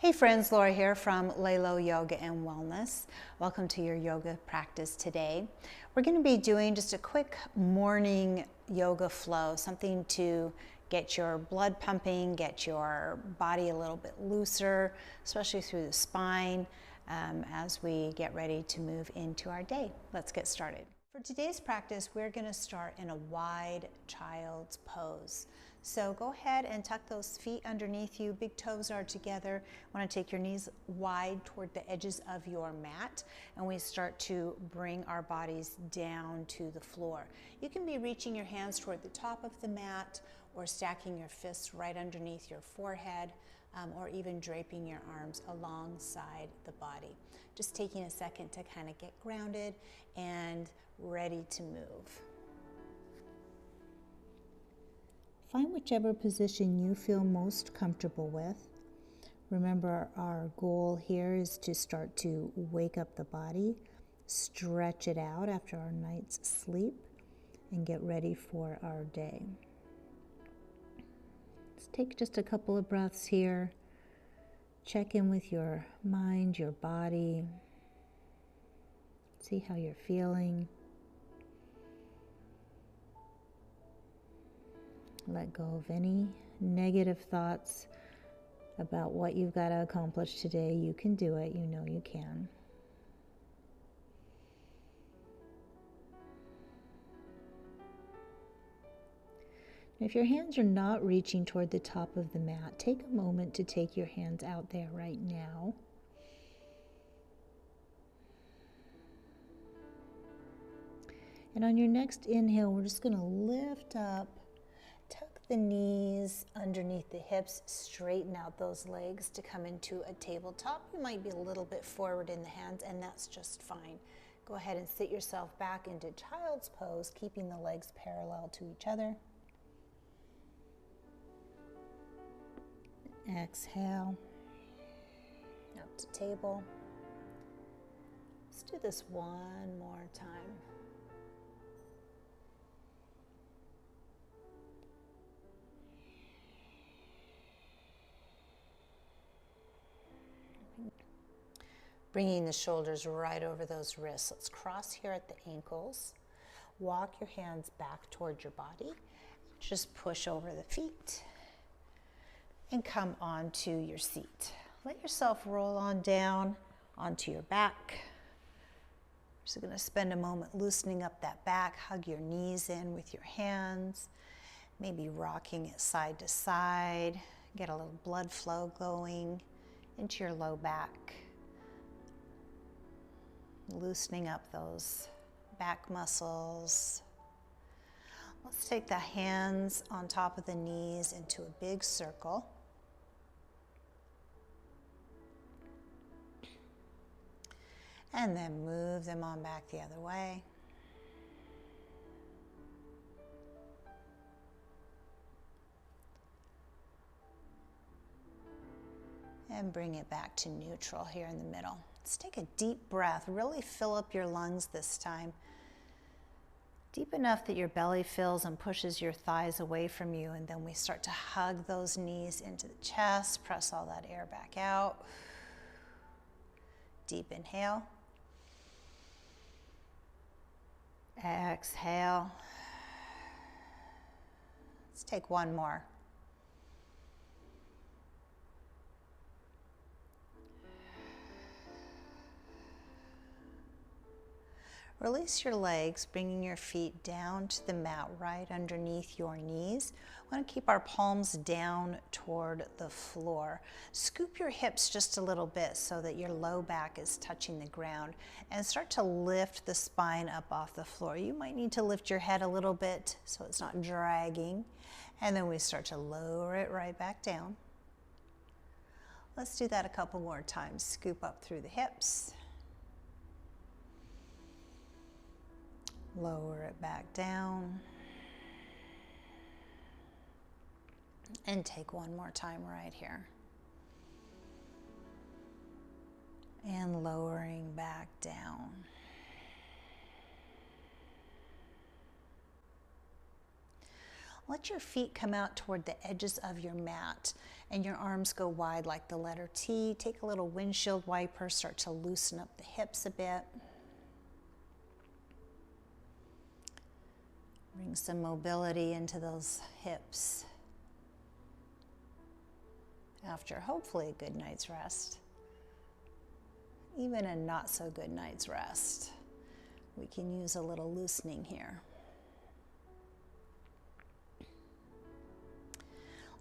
Hey friends, Laura here from Lalo Yoga and Wellness. Welcome to your yoga practice today. We're going to be doing just a quick morning yoga flow, something to get your blood pumping, get your body a little bit looser, especially through the spine as we get ready to move into our day. Let's get started. For today's practice, we're going to start in a wide child's pose. So go ahead and tuck those feet underneath you. Big toes are together. Want to take your knees wide toward the edges of your mat, and we start to bring our bodies down to the floor. You can be reaching your hands toward the top of the mat or stacking your fists right underneath your forehead, or even draping your arms alongside the body. Just taking a second to kind of get grounded and ready to move. Find whichever position you feel most comfortable with. Remember, our goal here is to start to wake up the body, stretch it out after our night's sleep, and get ready for our day. Let's take just a couple of breaths here. Check in with your mind, your body. See how you're feeling. Let go of any negative thoughts about what you've got to accomplish today. You can do it. You know you can. If your hands are not reaching toward the top of the mat, take a moment to take your hands out there right now. And on your next inhale, we're just going to lift up, tuck the knees underneath the hips, straighten out those legs to come into a tabletop. You might be a little bit forward in the hands, and that's just fine. Go ahead and sit yourself back into child's pose, keeping the legs parallel to each other. Exhale, up to table. Let's do this one more time. Bringing the shoulders right over those wrists. Let's cross here at the ankles. Walk your hands back toward your body. Just push over the feet and come onto your seat. Let yourself roll on down onto your back. Just going to spend a moment loosening up that back. Hug your knees in with your hands. Maybe rocking it side to side. Get a little blood flow going into your low back. Loosening up those back muscles. Let's take the hands on top of the knees into a big circle. And then move them on back the other way. And bring it back to neutral here in the middle. Let's take a deep breath. Really fill up your lungs this time. Deep enough that your belly fills and pushes your thighs away from you. And then we start to hug those knees into the chest. Press all that air back out. Deep inhale. Exhale. Let's take one more. Release your legs, bringing your feet down to the mat right underneath your knees. We want to keep our palms down toward the floor. Scoop your hips just a little bit so that your low back is touching the ground, and start to lift the spine up off the floor. You might need to lift your head a little bit so it's not dragging, and then we start to lower it right back down. Let's do that a couple more times. Scoop up through the hips. Lower it back down. And take one more time right here. And lowering back down. Let your feet come out toward the edges of your mat And your arms go wide like the letter T. Take a little windshield wiper, start to loosen up the hips a bit. Bring some mobility into those hips after hopefully a good night's rest. Even a not so good night's rest, we can use a little loosening here.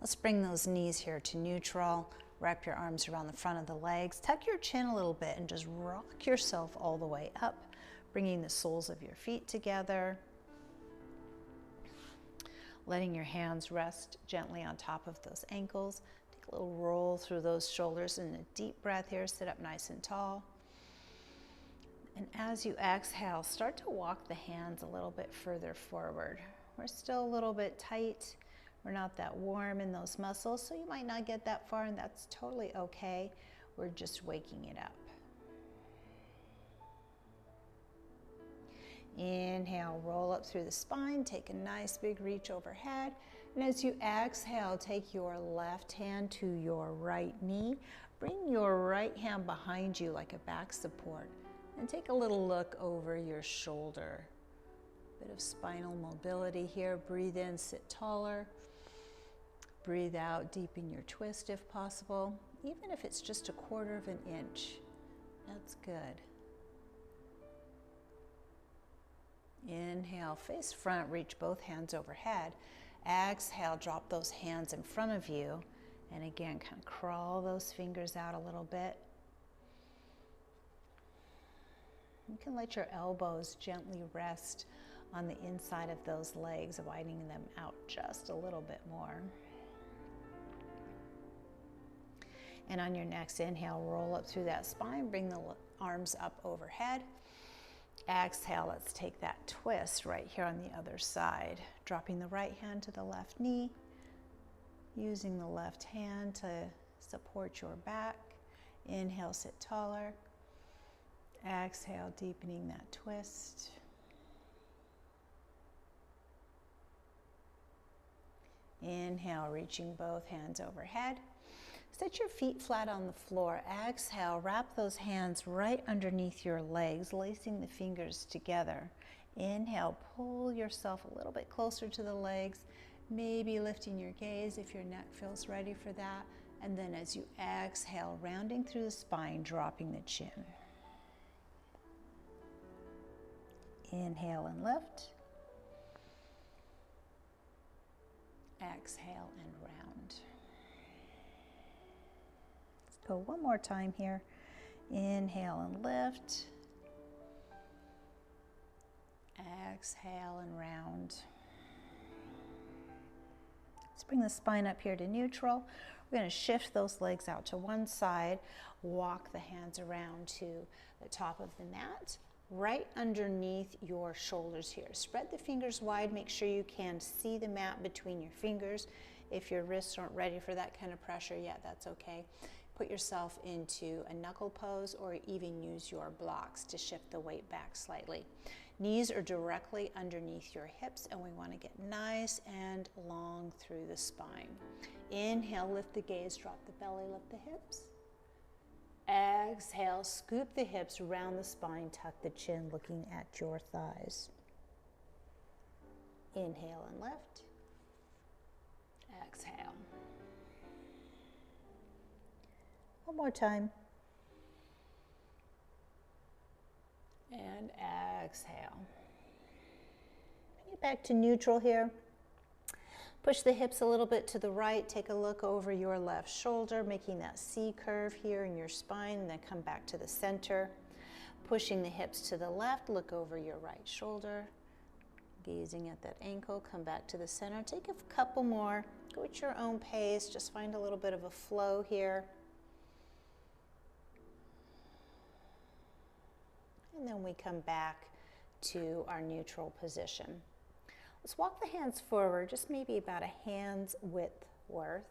Let's bring those knees here to neutral. Wrap your arms around the front of the legs. Tuck your chin a little bit and just rock yourself all the way up, bringing the soles of your feet together. Letting your hands rest gently on top of those ankles. Take a little roll through those shoulders and a deep breath here. Sit up nice and tall. And as you exhale, start to walk the hands a little bit further forward. We're still a little bit tight. We're not that warm in those muscles, so you might not get that far, and that's totally okay. We're just waking it up. Inhale, roll up through the spine, take a nice big reach overhead. And as you exhale, take your left hand to your right knee. Bring your right hand behind you like a back support. And take a little look over your shoulder. Bit of spinal mobility here. Breathe in, sit taller. Breathe out, deepen your twist if possible. Even if it's just 1/4 of an inch, that's good. Inhale, face front, reach both hands overhead. Exhale, drop those hands in front of you. And again, kind of crawl those fingers out a little bit. You can let your elbows gently rest on the inside of those legs, widening them out just a little bit more. And on your next inhale, roll up through that spine, bring the arms up overhead. Exhale, let's take that twist right here on the other side. Dropping the right hand to the left knee, using the left hand to support your back. Inhale, sit taller. Exhale, deepening that twist. Inhale, reaching both hands overhead. Set your feet flat on the floor. Exhale, wrap those hands right underneath your legs, lacing the fingers together. Inhale, pull yourself a little bit closer to the legs, maybe lifting your gaze if your neck feels ready for that. And then as you exhale, rounding through the spine, dropping the chin. Inhale and lift. Exhale and round. Let's go one more time here. Inhale and lift. Exhale and round. Let's bring the spine up here to neutral. We're going to shift those legs out to one side, walk the hands around to the top of the mat, right underneath your shoulders here. Spread the fingers wide, make sure you can see the mat between your fingers. If your wrists aren't ready for that kind of pressure yet, that's okay. Put yourself into a knuckle pose or even use your blocks to shift the weight back slightly. Knees are directly underneath your hips and we want to get nice and long through the spine. Inhale, lift the gaze, drop the belly, lift the hips. Exhale, scoop the hips, round the spine, tuck the chin, looking at your thighs. Inhale and lift. Exhale. One more time. And exhale. Bring it back to neutral here. Push the hips a little bit to the right. Take a look over your left shoulder, making that C curve here in your spine, and then come back to the center. Pushing the hips to the left, look over your right shoulder. Gazing at that ankle, come back to the center. Take a couple more. Go at your own pace. Just find a little bit of a flow here. And then we come back to our neutral position. Let's walk the hands forward, just maybe about a hand's width worth.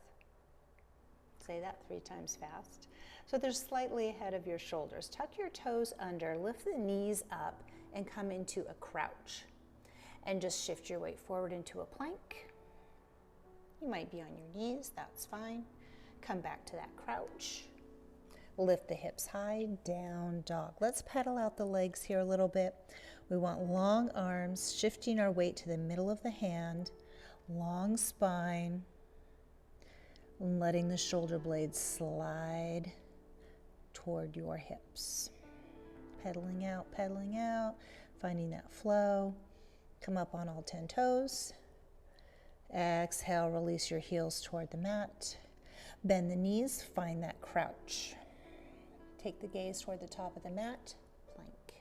Say that 3 times fast. So they're slightly ahead of your shoulders. Tuck your toes under, lift the knees up, and come into a crouch. And just shift your weight forward into a plank. You might be on your knees, that's fine. come back to that crouch. Lift the hips high, down dog. Let's pedal out the legs here a little bit. We want long arms, shifting our weight to the middle of the hand, long spine, and letting the shoulder blades slide toward your hips. Pedaling out, finding that flow. Come up on all 10 toes. Exhale, release your heels toward the mat. Bend the knees, find that crouch. Take the gaze toward the top of the mat, plank.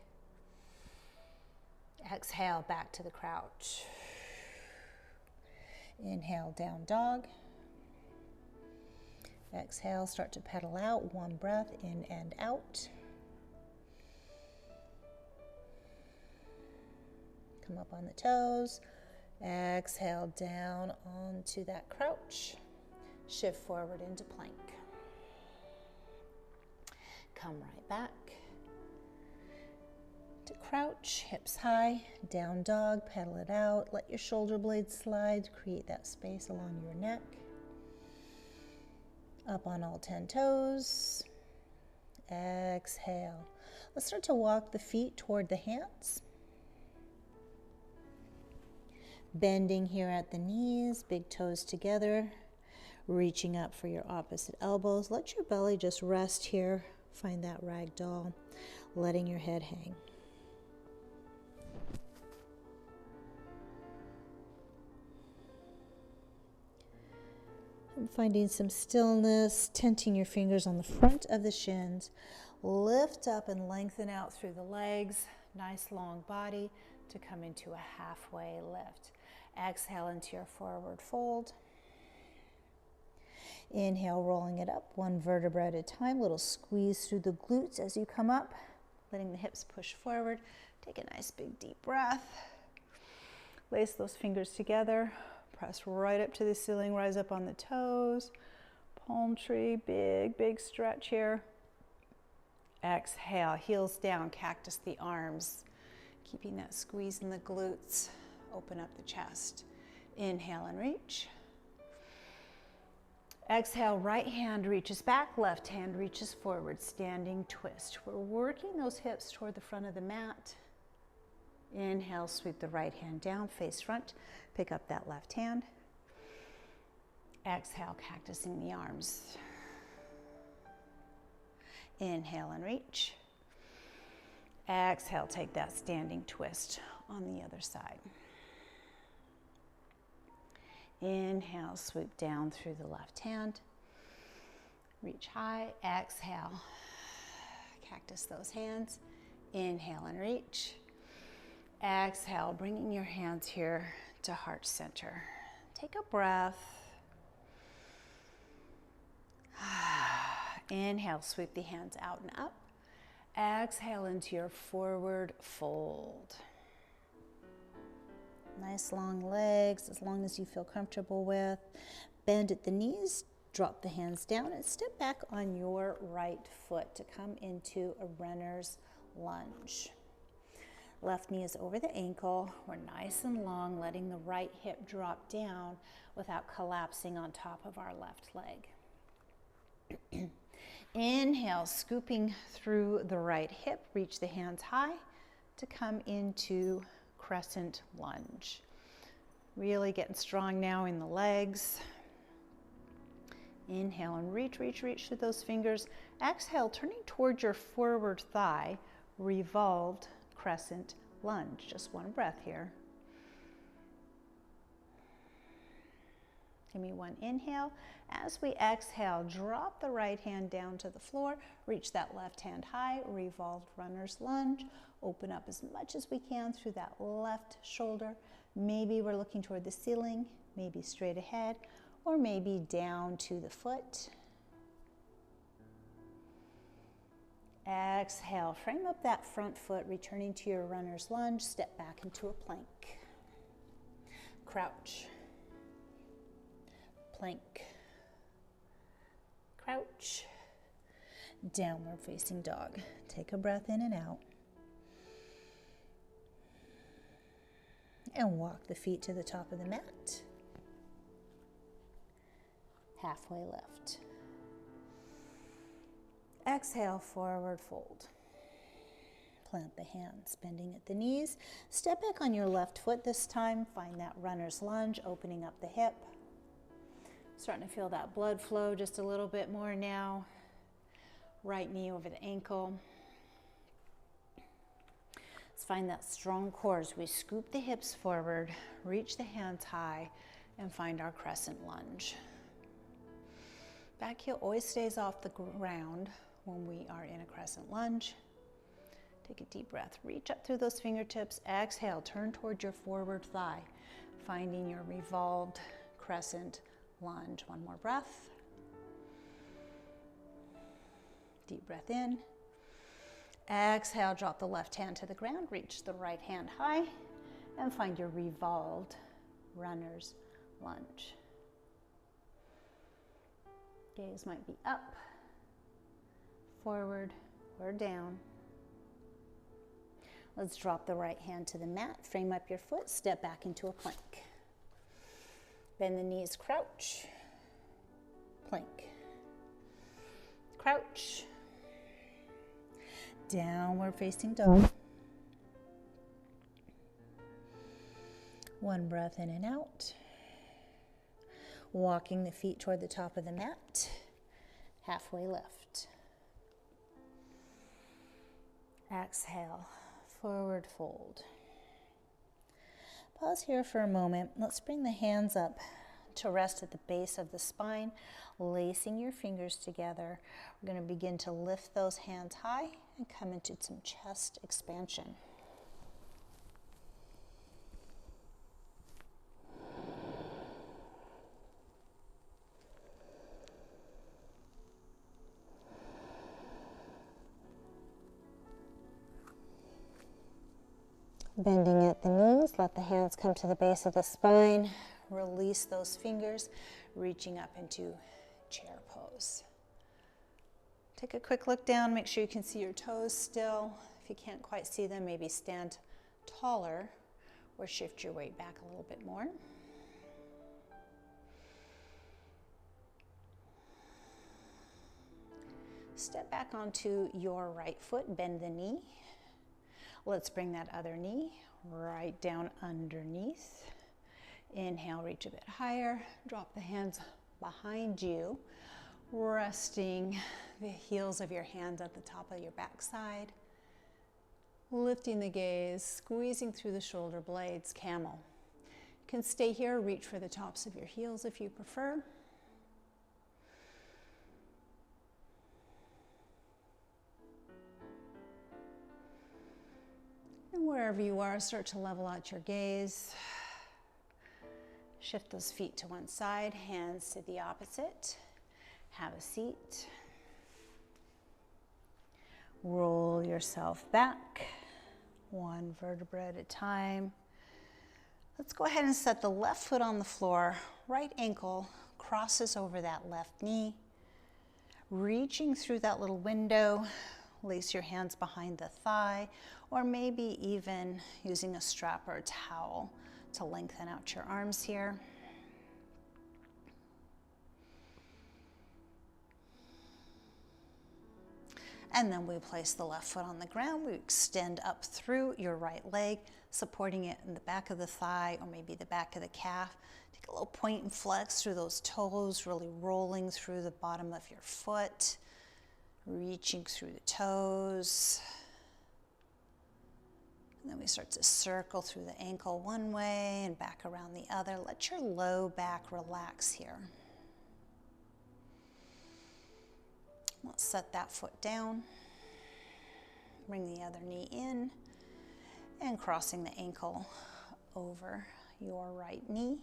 Exhale, back to the crouch. Inhale, down dog. Exhale, start to pedal out, one breath in and out. Come up on the toes. Exhale, down onto that crouch. Shift forward into plank. Come right back to crouch, hips high, down dog, pedal it out. Let your shoulder blades slide, create that space along your neck. Up on all 10 toes. Exhale. Let's start to walk the feet toward the hands. Bending here at the knees, big toes together. Reaching up for your opposite elbows. Let your belly just rest here. Find that ragdoll, letting your head hang. And finding some stillness, tenting your fingers on the front of the shins. Lift up and lengthen out through the legs. Nice long body to come into a halfway lift. Exhale into your forward fold. Inhale, rolling it up, one vertebra at a time. Little squeeze through the glutes as you come up, letting the hips push forward. Take a nice big deep breath. Lace those fingers together. Press right up to the ceiling, rise up on the toes. Palm tree, big stretch here. Exhale, heels down, cactus the arms. Keeping that squeeze in the glutes. Open up the chest. Inhale and reach. Exhale, right hand reaches back, left hand reaches forward, standing twist. We're working those hips toward the front of the mat. Inhale, sweep the right hand down, face front, pick up that left hand. Exhale, cactusing the arms. Inhale and reach. Exhale, take that standing twist on the other side. Inhale, swoop down through the left hand. Reach high, exhale. Cactus those hands. Inhale and reach. Exhale, bringing your hands here to heart center. Take a breath. Inhale, sweep the hands out and up. Exhale into your forward fold. Nice long legs, as long as you feel comfortable with. Bend at the knees, drop the hands down, and step back on your right foot to come into a runner's lunge. Left knee is over the ankle. We're nice and long, letting the right hip drop down without collapsing on top of our left leg. Inhale, scooping through the right hip, reach the hands high to come into crescent lunge. Really getting strong now in the legs. Inhale and reach through those fingers. Exhale, turning towards your forward thigh, revolved crescent lunge. Just one breath here. Give me one inhale. As we exhale, drop the right hand down to the floor, reach that left hand high, revolved runner's lunge. Open up as much as we can through that left shoulder. Maybe we're looking toward the ceiling, maybe straight ahead, or maybe down to the foot. Exhale, frame up that front foot, returning to your runner's lunge, step back into a plank. Crouch. Plank, crouch, downward facing dog. Take a breath in and out. And walk the feet to the top of the mat. Halfway lift. Exhale, forward fold. Plant the hands, bending at the knees. Step back on your left foot this time. Find that runner's lunge, opening up the hip. Starting to feel that blood flow just a little bit more now. Right knee over the ankle. Let's find that strong core as we scoop the hips forward, reach the hands high, and find our crescent lunge. Back heel always stays off the ground when we are in a crescent lunge. Take a deep breath, reach up through those fingertips, exhale, turn towards your forward thigh, finding your revolved crescent lunge. One more breath. Deep breath in. Exhale, drop the left hand to the ground, reach the right hand high, and find your revolved runner's lunge. Gaze might be up, forward, or down. Let's drop the right hand to the mat, frame up your foot, step back into a plank. Bend the knees, crouch, plank, crouch, downward facing dog. One breath in and out. Walking the feet toward the top of the mat, halfway lift. Exhale, forward fold. Pause here for a moment. Let's bring the hands up to rest at the base of the spine, lacing your fingers together. We're going to begin to lift those hands high and come into some chest expansion. Bending at the knees, let the hands come to the base of the spine. Release those fingers, reaching up into chair pose. Take a quick look down, make sure you can see your toes still. If you can't quite see them, maybe stand taller or shift your weight back a little bit more. Step back onto your right foot, bend the knee. Let's bring that other knee right down underneath. Inhale, reach a bit higher. Drop the hands behind you, resting the heels of your hands at the top of your backside. Lifting the gaze, squeezing through the shoulder blades, camel. You can stay here, reach for the tops of your heels if you prefer. And wherever you are, start to level out your gaze. Shift those feet to one side, hands to the opposite. Have a seat. Roll yourself back, one vertebra at a time. Let's go ahead and set the left foot on the floor. Right ankle crosses over that left knee. Reaching through that little window, lace your hands behind the thigh, or maybe even using a strap or a towel to lengthen out your arms here. And then we place the left foot on the ground. We extend up through your right leg, supporting it in the back of the thigh or maybe the back of the calf. Take a little point and flex through those toes, really rolling through the bottom of your foot, reaching through the toes. And then we start to circle through the ankle one way and back around the other. Let your low back relax here. Let's set that foot down. Bring the other knee in and crossing the ankle over your right knee.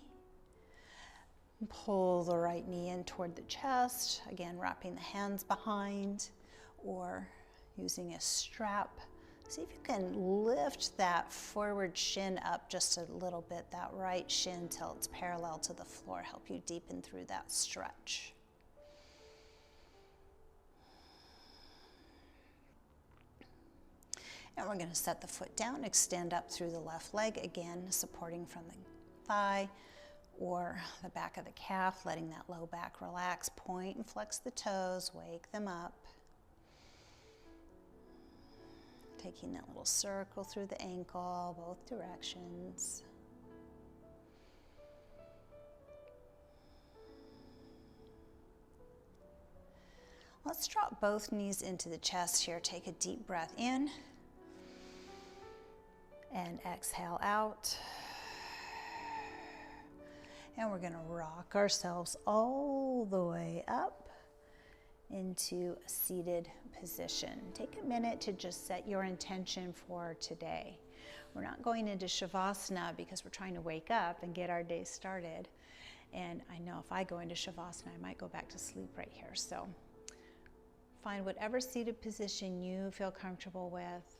Pull the right knee in toward the chest. Again, wrapping the hands behind or using a strap. See if you can lift that forward shin up just a little bit, that right shin till it's parallel to the floor. Help you deepen through that stretch. And we're going to set the foot down, extend up through the left leg, again supporting from the thigh or the back of the calf, letting that low back relax. Point and flex the toes, wake them up. Taking that little circle through the ankle, both directions. Let's drop both knees into the chest here. Take a deep breath in and exhale out. And we're going to rock ourselves all the way up into a seated position. Take a minute to just set your intention for today. We're not going into Shavasana because we're trying to wake up and get our day started. And I know if I go into Shavasana, I might go back to sleep right here. So find whatever seated position you feel comfortable with.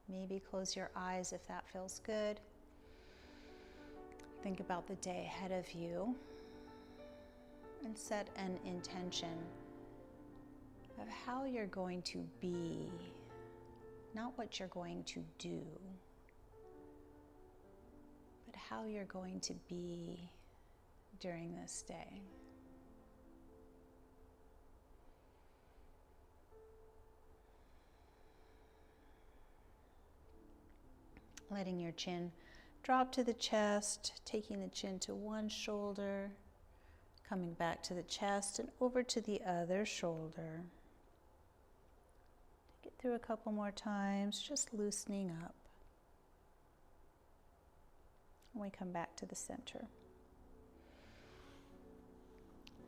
Maybe close your eyes if that feels good. Think about the day ahead of you and set an intention of how you're going to be, not what you're going to do, but how you're going to be during this day. Letting your chin drop to the chest, taking the chin to one shoulder, coming back to the chest and over to the other shoulder. Take it through a couple more times, just loosening up. And we come back to the center.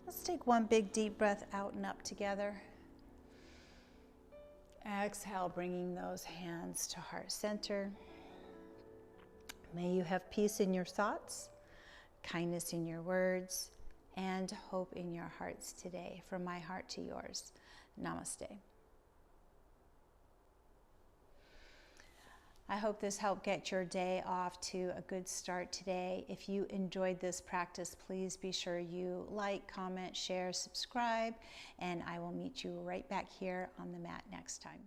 Let's take one big deep breath out and up together. Exhale, bringing those hands to heart center. May you have peace in your thoughts, kindness in your words, and hope in your hearts today. From my heart to yours. Namaste. I hope this helped get your day off to a good start today. If you enjoyed this practice, please be sure you like, comment, share, subscribe, and I will meet you right back here on the mat next time.